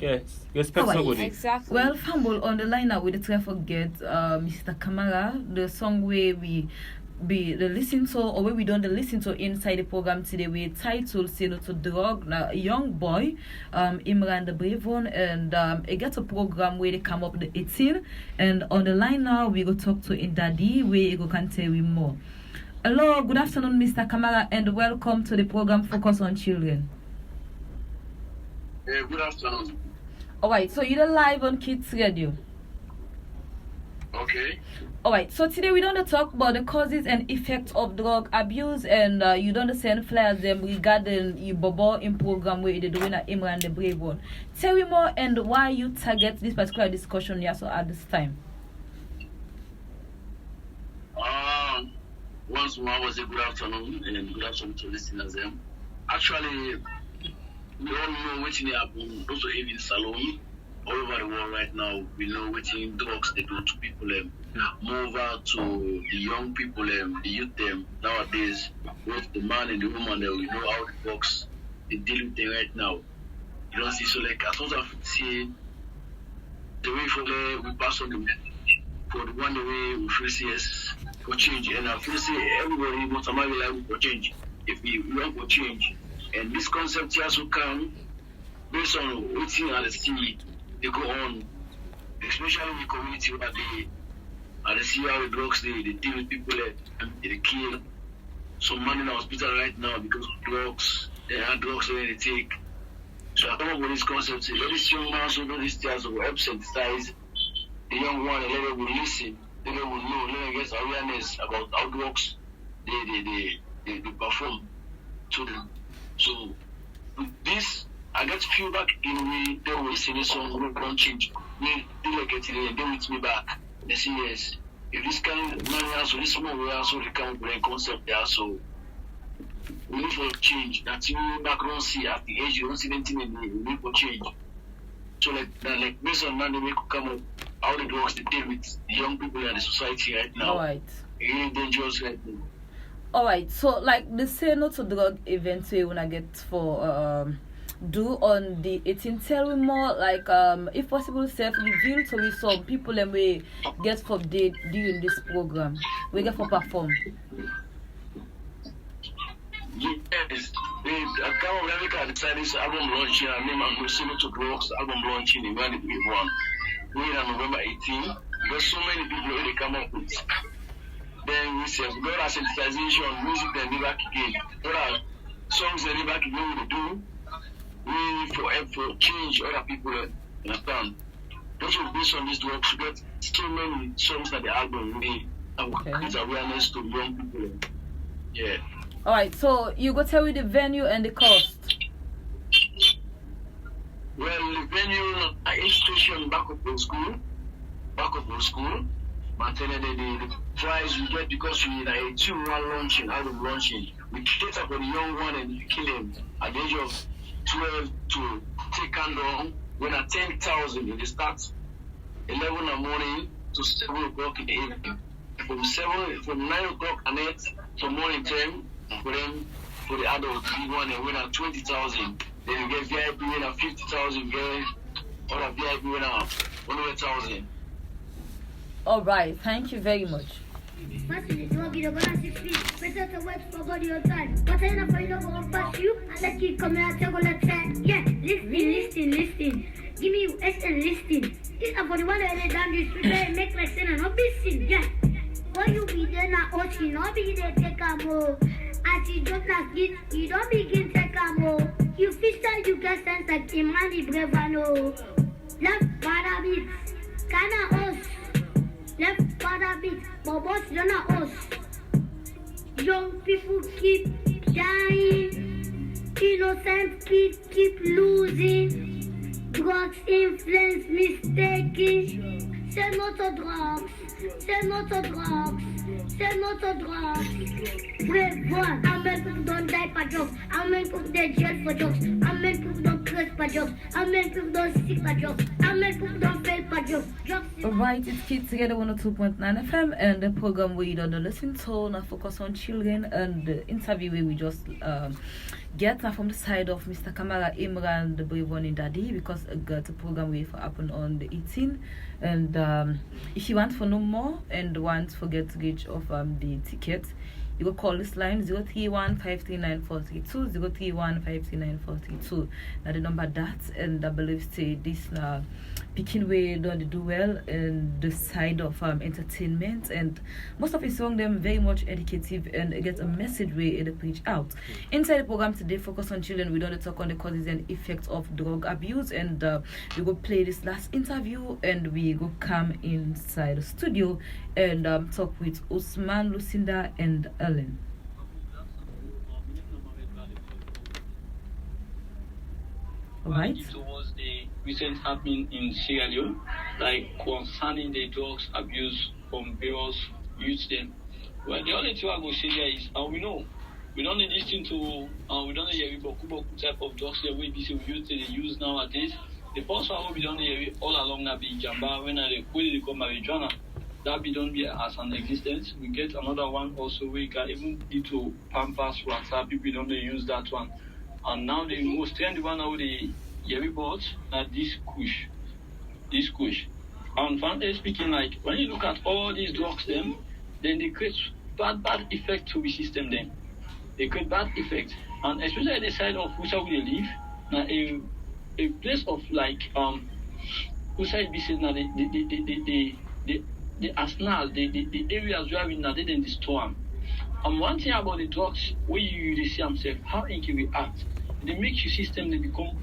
yes, respect somebody. Exactly. Well, Fumble on the line now, we did try forget Mr. Kamara, the song where we be the listen to or where we don't listen to inside the program today. We titled "Say No to Drug." Now, a young boy, Imran the Brave One, and it gets a program where they come up the 18. And on the line now, we go talk to Indadi where you go can tell you more. Hello, good afternoon, Mr. Kamara, and welcome to the program Focus on Children. Hey, good afternoon. Alright, so you're live on Kids Radio. Okay. Alright, so today we don't talk about the causes and effects of drug abuse, and you don't send flyers them regarding your Bobo in program where you're doing at Imran the Brave One. Tell me more and why you target this particular discussion here so at this time. Once more was a good afternoon and good afternoon to listeners. Actually, we all know what happened. Those who live in Salome, all over the world right now, we know what drugs they do to people. Move out to the young people, the youth nowadays, both the man and the woman, we know how the drugs they deal with them right now. You don't see so like as long as I see the way for we pass on the message for the one way we feel yes for change, and I feel say everybody wants to make life for change. if we want to change. And this concept here also come based on what I see they go on, especially in the community where they see how the drugs they deal with people they kill. Some man in the hospital right now because of drugs. They have drugs that they take. So I come up with this concept. Let this young man also do these things will help sensitize the young one and let them will listen. Let them will know. Let them get awareness about how drugs they perform to them. So with this, I get feedback in we they will listen to some don't change. We like it and they with me back. They say yes. If this kind of money also this small we also they come with a concept there so we need for change. That you background see at the age you don't see anything in the need for change. So like based on that they make come up how the drugs they deal with the young people in the society right now. All right. Really dangerous right now. All right. So like the say no to drug events we wanna get for do on the 18th. Tell me more like if possible self reveal to me some people and we get for date during this program. We get for perform. Yes, I come America decided this album launching. I mean, I'm listening to Drugs album launching in 2021. We are November 18. There's so many people they come up with. Then we say, God has sensitization, music, then they back again. There are songs that they back again we do. We for change other people understand. Those who based on this drugs, we get so many songs that the album we create awareness to young people. Yeah. Alright, so you go tell me the venue and the cost. Well, the venue each station back of the school. But then the prize we get because we like 2-1 launching, album launching. We cater for the young one and we kill him at the age of 12 to take on when at 10,000 they start 11 in the morning to 7 o'clock in the evening. From 9 o'clock at night to morning time. For them, for the adult, we want to win at 20,000. Then you get VIP winner 50,000, get other VIP winner 100,000. All right, thank you very much. Pass you the drug, you're gonna 6 feet. Better to wait for God your time. But I never find out gonna pass you. And let you come here, take a let's say. Yeah, listen. Give me you and listen. This is for the one that down the street and make like saying not be seen. Yeah. When you be there now, you not be there, take a more. As you don't like it, you don't begin take a more. You feel that you get sense like Imani Brevano. Left para beats, kinda us. Left para beats, but boss don't know us. Young people keep dying. Innocent kids keep losing. Drugs influence mistaking. Say no to drugs. Say no to drugs. Say no to drugs. Brave one. How many people don't die for drugs? How many people they jail for drugs? How many people don't curse for drugs? How many people don't sick for drugs? How many people don't fail for drugs? Alright, it's Kids Together 102.9 FM and the program where you don't listen to now focus on children and the interview where we just get from the side of Mr. Kamara Imran, the brave one in Daddy, because got a program where for happen on the 18th. And if you want to know more and want to get gauge of the ticket, you will call this line 031-539-432, 031-539-432. Now the number that, and I believe say this picking way don't do well in the side of entertainment, and most of his song them very much educative and get a message way in the preach out. Inside the program today, focus on children. We don't talk on the causes and effects of drug abuse, and we go play this last interview and we go come inside the studio and talk with Usman, Lucinda and Ellen. Right. Towards the recent happening in Sierra Leone, like concerning the drugs abuse from various youths them. Well, the only thing I go say there is, we know we don't need this thing to, we don't hear boku type of drugs the way we use nowadays. The first one we don't hear all along that be jamba when they call marijuana. That be don't be as an existence. We get another one also we can even need to Pampers, WhatsApp, people don't use that one. And now the most trendy one now the Yeri boards are this kush. And frankly speaking, like when you look at all these drugs then they create bad effect to the system then. they create bad effects. And especially the side of Usa where they live, now a place of like Usa be said now the arsenal, the areas where we now they didn't destroy them. And one thing about the drugs, where you see themselves, how it can react, they make your system they become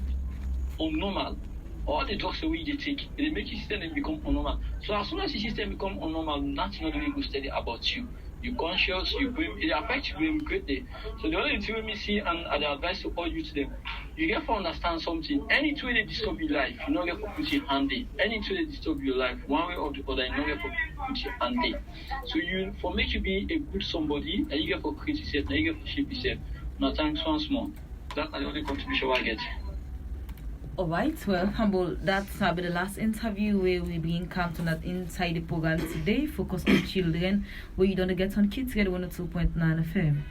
unnormal. All the drugs that we take, they make your system they become unnormal. So as soon as your system become unnormal, nothing not really go steady about you. You're conscious, you brain, it affects your brain greatly. So the only thing we see and the advice to all you to them, you get to understand something. Any way they disturb your life, you not get to put your hand in. Any way they disturb your life, one way or the other, you not get to put your hand in. So you for make you be a good somebody, and you get to create yourself, and you get to shape yourself. Now thanks once more. That's the only contribution I get. Alright, well, Humble, that's be the last interview where we begin counting that inside the program today, focus on children, where you don't get on Kids Radio 102.9 FM.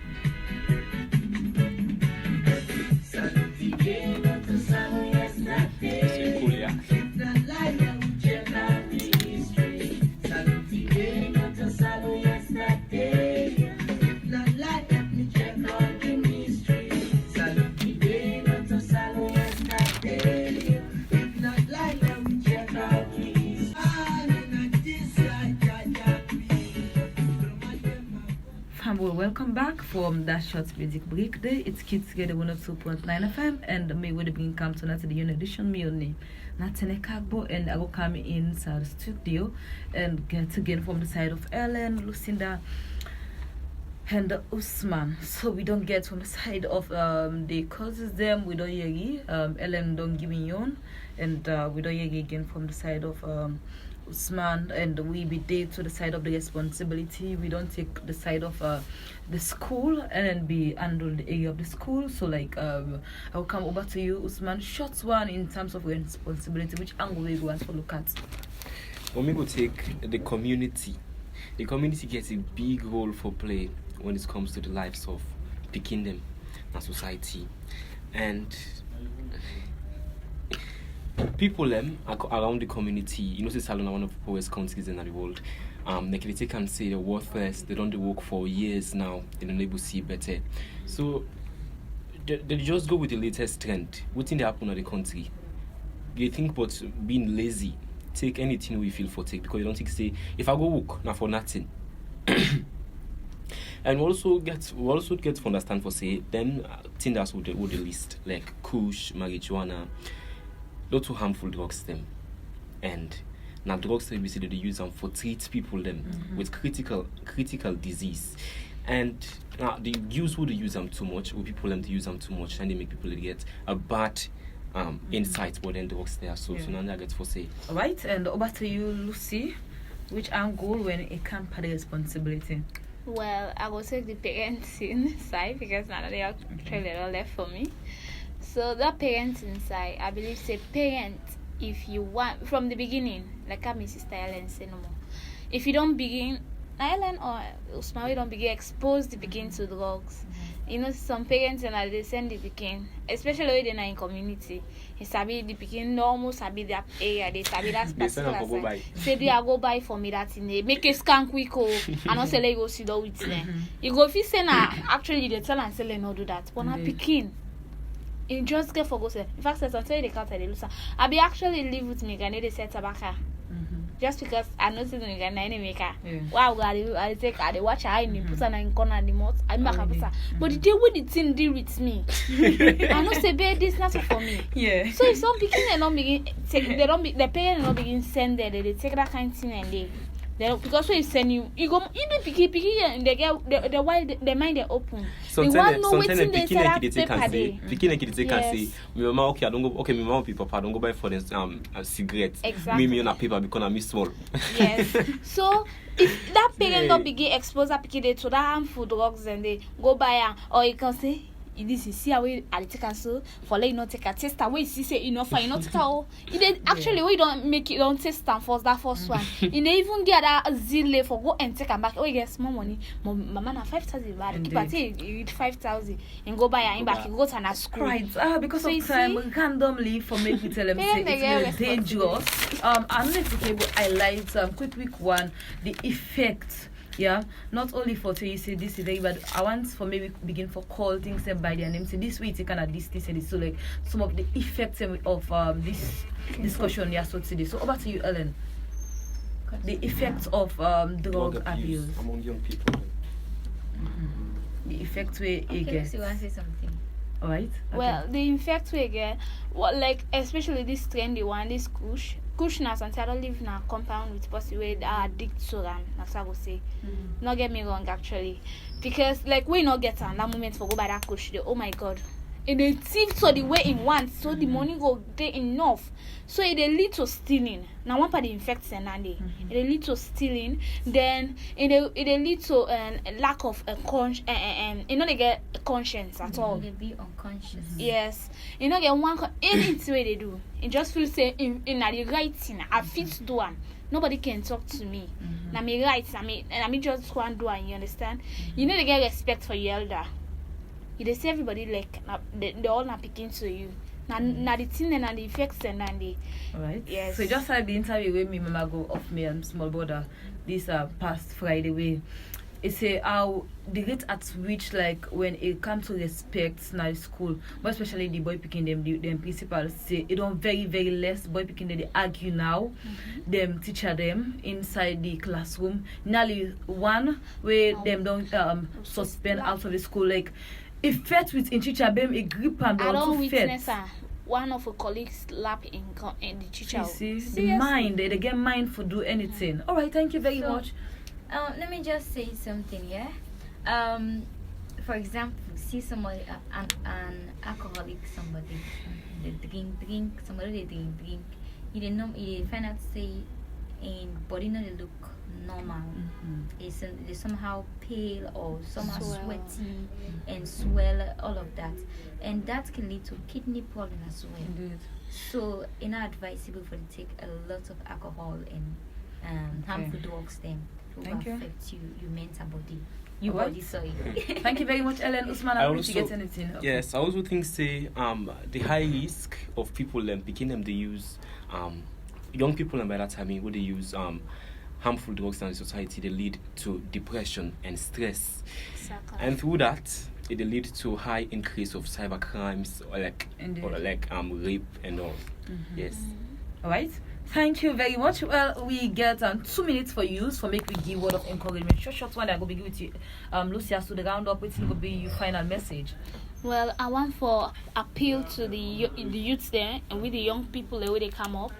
Welcome back from that short music break there. It's Kids Radio 102.9 FM and me would begin come to the unit edition me name Natane Kagbo, and I will come inside the studio and get again from the side of Ellen, Lucinda and Usman. So we don't get from the side of the causes them, we don't hear Ellen don't give me on, and we don't hear again from the side of Usman, and we be there to the side of the responsibility. We don't take the side of the school and then be handle the area of the school. So like I'll come over to you, Usman. Short one in terms of responsibility. Which angle we want to look at? When we go take the community gets a big role for play when it comes to the lives of the kingdom and society, and people around the community. You know, Salon are one of the poorest countries in the world. They can say they're worthless. They don't work for years now. They don't able to see better. So they just go with the latest trend. What thing they happen in the country? They think about being lazy. Take anything we feel for take, because you don't think say if I go work now for nothing. And we also get to understand for say them things that's with the list like kush, marijuana. Not too harmful drugs them, and now drugs they use them for treat people them with critical disease, and now they use them too much, or people them to use them too much, and they make people get a bad insight what then drugs there. So now I get for say. All right, and over to you, Lucy. Which angle when it comes to the responsibility? Well, I will take the parenting side because now they are actually left for me. So that parenting side, I believe, say parent, if you want from the beginning, like my sister Ellen say no more. If you don't begin, Ellen or Usman, don't begin expose the begin to drugs. You know, some parents and they send the begin, especially when they're in community. He sabi the begin normal, sabi that area, they sabi that particular side. Say they are go buy for me that in there, make a scan quick and not say they go sit down with them. You go if you say now, actually they tell and say they not do that, but not begin. You just get for go say. In fact, since I tell you the cat I lose, I be actually live with me and they set tabaka. Just because I know something again, I ain't maker. Wow, I take I watch I in put on in corner the mouth. I'm back up. But the day with the thing deal with me. I know say babe, this not for me. Yeah. So if some begin and not begin take they don't be the parents not begin send there, they take that kind of thing and they because when you send you go even picky and they get the why the mind they open. They want know what thing they say that paper day. Picking can say my mama okay I don't go okay my mama people papa don't go buy for them cigarettes. Exactly. Me on a paper because I'm small. Yes. So if that parent don't begin expose that picky day to that harmful drugs and they go buy or you can say this is see away I take us for let you not take a test away see say enough you not take out it actually we don't make it don't test and first that first one you know even get that zeal for go and take and back oh you get small money mama na 5,000 bad keep at it 5,000 and go buy and back you go to a school right because so of time we randomly for make me tell them say it's dangerous I'm next to highlight quick one the effect Yeah, not only for to you say this today, but I want for maybe begin for call things by their names. So this way you can at least this and this. So like some of the effects of this discussion. Yeah, so today. So over to you, Ellen. The effects of drug abuse among young people. The effects we Okay, get. Lucy, you want to say something? All right. Okay. Well, the effect we get, what like especially this trendy one, this kush na sometimes I don't live in a compound with person where they are addicted to them. That's what I would say. Not get me wrong actually, because like we not get on that moment for go buy that kush. Oh my God. And they thief so the way it wants, so the money go there enough. So it lead to stealing. Now one part infects and it lead to stealing. Then it lead to lack of a you know they get conscience at all. They be unconscious. Yes, you know get one anything way they do. It just feels say in the right thing. I fit do one. Nobody can talk to me. Now me right. I mean just one do one. You understand? You know they get respect for your elder. They say everybody like they all are picking to you. Now the thing and the effects and the Alright. Yes. So just like the interview with me, mama go off me and small brother this past Friday way. It say how the rate at which like when it comes to respect now school, but especially the boy picking them principals say it don't very less boy picking them they argue now, them teacher them inside the classroom. Nearly one where them don't suspend out of the school like if fed with in teacher them a grip and I don't too witness fed. one of her colleagues lap in the teacher. You see, the Seriously. mind they get mind for do anything. All right, thank you very So, much. Let me just say something, yeah. For example, see somebody an alcoholic somebody, they drink somebody they drink. You don't know, you find out say in body not they look normal. They somehow pale or somehow Swell. sweaty and swell, all of that, and that can lead to kidney problem as well. Indeed. So it's not advisable for you to take a lot of alcohol and harmful drugs then to Thank you. affect your mental body. Your Alright. body, sorry. Thank you very much, Ellen. Usman, I I will also- get anything. Yes, I also think say the high risk of people picking them they use young people and by that time when they use harmful drugs in the society they lead to depression and stress. Exactly. And through that it lead to high increase of cyber crimes or Indeed. rape and all. Yes. All right. Thank you very much. Well, we get 2 minutes for use for make we give word of encouragement. Short one. I go be give it to you, Lucia. So the round up, which will be your final message. Well, I want for appeal to the youths there and with the young people the way they come up.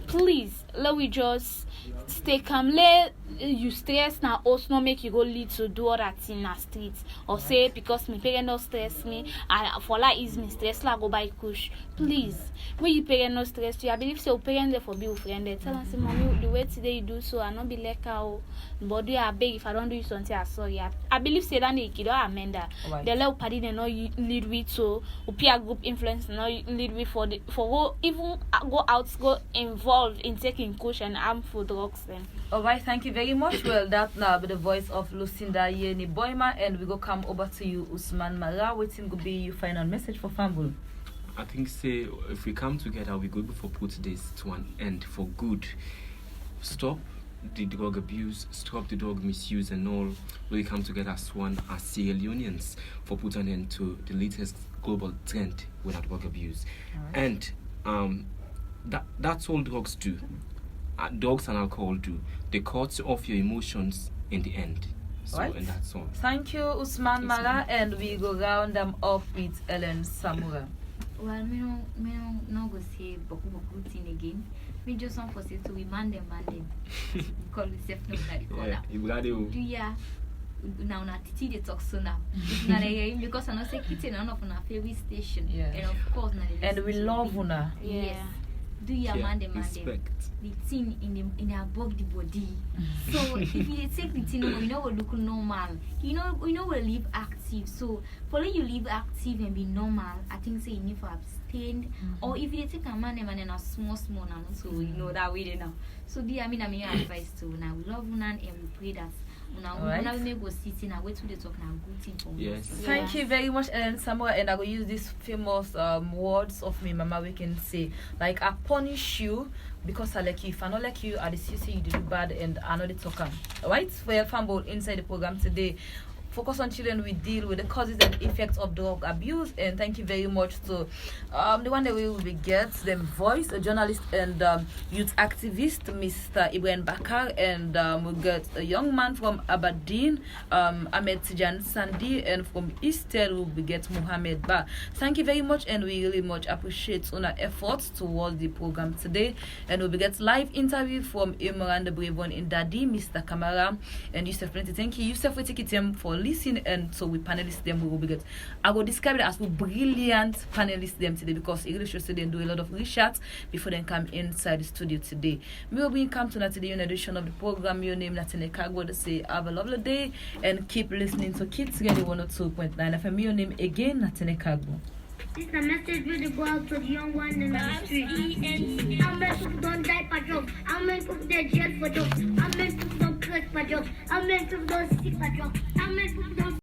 Please, let we just stay calm. Let you stress now also not make you go lead to do other thing in the streets or say because my parents don't stress me and for like is me stress like go buy kush. Please, when you parents not stress you, I believe so parents there for be with friend. They tell us say mommy the way today you do so I not be like how body I beg if I don't do something I sorry. I believe say that the kid don't amend that. Alright. The little party they not lead with so peer group influence not lead with for go even go out go involved in taking kush and harmful drugs then. All right. Thank you very much. Well, that now be the voice of Lucinda Yeni Boyma, and we go come over to you, Usman Mara. Waiting could be your final message for Fambul. I think say if we come together we go for put this to an end for good. Stop the drug abuse, stop the drug misuse and all. We come together as one as Sierra Leoneans for put an end to the latest global trend with drug abuse. And that's all drugs do. Drugs and alcohol do. They cut off your emotions in the end. So Right. and that's all. Thank you, Usman Mara, and we go round them up with Ellen Samura. Well, me no go say boku thing again. Me just want for say to we man them. Call yourself no like call Yeah, up. you got it. Do ya now na titi they talk so now. If na they hear him because I know say kitchen none of na favorite station. Yeah. And of course na they And we listen to love me. Una. Yes. Do ya Yeah, man them. respect. The thing in their body. So if you take the thing, you know we look normal. You know we live active. So for you live active and be normal, I think say you need to abstain. Or if you take a man and a small now, so you know that way now. So I mean advice to now we love one and we pray that Alright. Now we may go sit in and wait till they talk now good thing for Yes. us. Thank you very much, Ellen Samuel. And I will use these famous words of me, Mama. We can say, like, I punish you because I like you. If I not like you, I just say you did bad and I know the talker. Alright, for your fumble inside the program today. Focus on Children, we deal with the causes and effects of drug abuse. And thank you very much to the one that we will get them voice, a journalist and youth activist, Mr. Ibrahim Bakar, and we get a young man from Aberdeen, Ahmed Tijan Sandi, and from Eastern we get Muhammad Ba. Thank you very much, and we really much appreciate our efforts towards the program today. And we will get live interview from Imran the Brave One in Daddy, Mr. Kamara, and Yusuf Plenty. Thank you, Yusuf, for taking time for listening, and so we panelists them we will be good. I will describe it as we brilliant panelists them today because it really shows that they do a lot of research before they come inside the studio today. We will be come to today in edition of the program. Your name Natane Kagbo to say have a lovely day and keep listening to Kids Radio 102.9 FM. Your name again Natane Kagbo. This is a message really go out to the young ones in the street. How many people don't die for drugs? How many people they jail for drugs? How many people don't curse for drugs? How many people don't sick for drugs? How many people don't